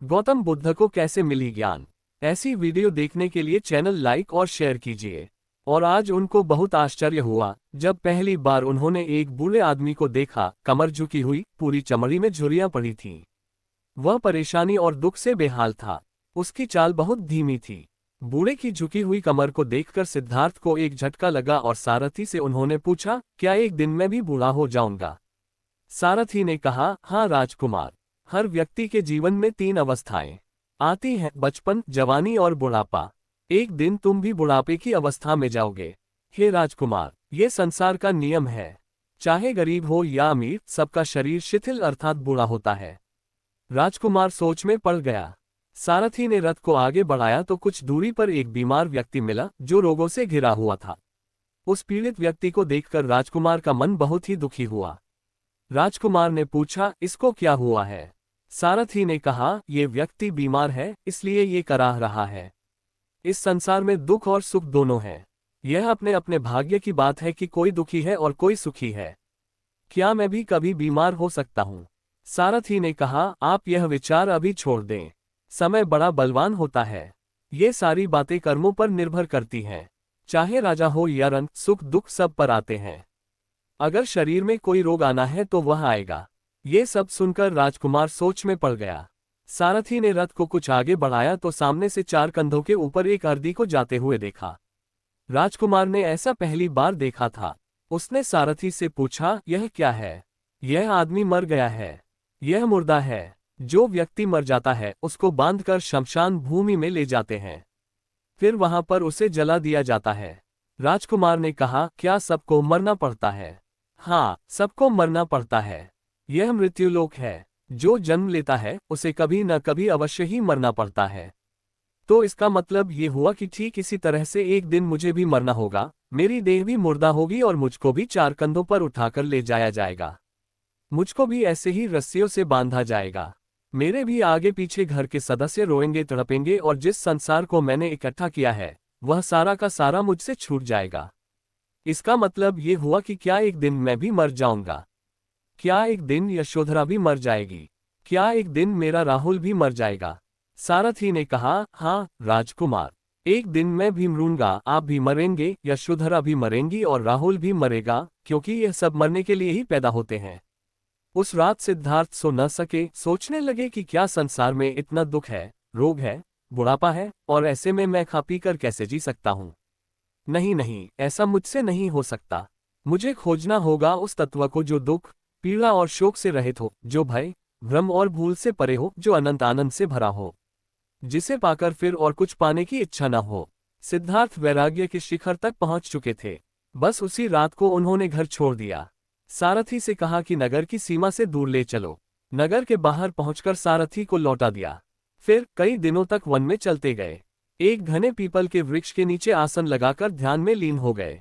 गौतम बुद्ध को कैसे मिली ज्ञान। ऐसी वीडियो देखने के लिए चैनल लाइक और शेयर कीजिए। और आज उनको बहुत आश्चर्य हुआ जब पहली बार उन्होंने एक बूढ़े आदमी को देखा, कमर झुकी हुई, पूरी चमड़ी में झुर्रियां पड़ी थीं। वह परेशानी और दुख से बेहाल था। उसकी चाल बहुत धीमी थी। बूढ़े की झुकी हुई कमर को देखकर सिद्धार्थ को एक झटका लगा और सारथी से उन्होंने पूछा, क्या एक दिन मैं भी बूढ़ा हो जाऊंगा? सारथी ने कहा, हाँ राजकुमार, हर व्यक्ति के जीवन में 3 अवस्थाएं आती हैं, बचपन, जवानी और बुढ़ापा। एक दिन तुम भी बुढ़ापे की अवस्था में जाओगे। हे राजकुमार, ये संसार का नियम है। चाहे गरीब हो या अमीर, सबका शरीर शिथिल अर्थात बूढ़ा होता है। राजकुमार सोच में पड़ गया। सारथी ने रथ को आगे बढ़ाया तो कुछ दूरी पर एक बीमार व्यक्ति मिला जो रोगों से घिरा हुआ था। उस पीड़ित व्यक्ति को देखकर राजकुमार का मन बहुत ही दुखी हुआ। राजकुमार ने पूछा, इसको क्या हुआ है? सारथी ने कहा, ये व्यक्ति बीमार है, इसलिए ये कराह रहा है। इस संसार में दुख और सुख दोनों हैं। यह अपने अपने भाग्य की बात है कि कोई दुखी है और कोई सुखी है। क्या मैं भी कभी बीमार हो सकता हूँ? सारथी ने कहा, आप यह विचार अभी छोड़ दें। समय बड़ा बलवान होता है। ये सारी बातें कर्मों पर निर्भर करती हैं। चाहे राजा हो या रंक, सुख दुख सब पर आते हैं। अगर शरीर में कोई रोग आना है तो वह आएगा। ये सब सुनकर राजकुमार सोच में पड़ गया। सारथी ने रथ को कुछ आगे बढ़ाया तो सामने से 4 कंधों के ऊपर एक अर्दी को जाते हुए देखा। राजकुमार ने ऐसा पहली बार देखा था। उसने सारथी से पूछा, यह क्या है? यह आदमी मर गया है। यह मुर्दा है। जो व्यक्ति मर जाता है उसको बांधकर शमशान भूमि में ले जाते हैं। फिर वहां पर उसे जला दिया जाता है। राजकुमार ने कहा, क्या सबको मरना पड़ता है? हाँ, सबको मरना पड़ता है। यह मृत्युलोक है। जो जन्म लेता है उसे कभी न कभी अवश्य ही मरना पड़ता है। तो इसका मतलब ये हुआ कि ठीक इसी तरह से एक दिन मुझे भी मरना होगा। मेरी देह भी मुर्दा होगी और मुझको भी 4 कंधों पर उठाकर ले जाया जाएगा। मुझको भी ऐसे ही रस्सियों से बांधा जाएगा। मेरे भी आगे पीछे घर के सदस्य रोएंगे, तड़पेंगे और जिस संसार को मैंने इकट्ठा किया है वह सारा का सारा मुझसे छूट जाएगा। इसका मतलब ये हुआ कि क्या एक दिन मैं भी मर जाऊंगा? क्या एक दिन यशोधरा भी मर जाएगी? क्या एक दिन मेरा राहुल भी मर जाएगा? सारथी ने कहा, हाँ राजकुमार, एक दिन मैं भी मरूंगा, आप भी मरेंगे, यशोधरा भी मरेंगी और राहुल भी मरेगा, क्योंकि यह सब मरने के लिए ही पैदा होते हैं। उस रात सिद्धार्थ सो न सके। सोचने लगे कि क्या संसार में इतना दुख है, रोग है, बुढ़ापा है, और ऐसे में मैं खा पी कर कैसे जी सकता हूँ? नहीं नहीं, ऐसा मुझसे नहीं हो सकता। मुझे खोजना होगा उस तत्व को जो दुख, पीड़ा और शोक से रहित हो, जो भय, भ्रम और भूल से परे हो, जो अनंत आनंद से भरा हो, जिसे पाकर फिर और कुछ पाने की इच्छा न हो। सिद्धार्थ वैराग्य के शिखर तक पहुंच चुके थे। बस उसी रात को उन्होंने घर छोड़ दिया। सारथी से कहा कि नगर की सीमा से दूर ले चलो। नगर के बाहर पहुंचकर सारथी को लौटा दिया। फिर कई दिनों तक वन में चलते गए। एक घने पीपल के वृक्ष के नीचे आसन लगाकर ध्यान में लीन हो गए।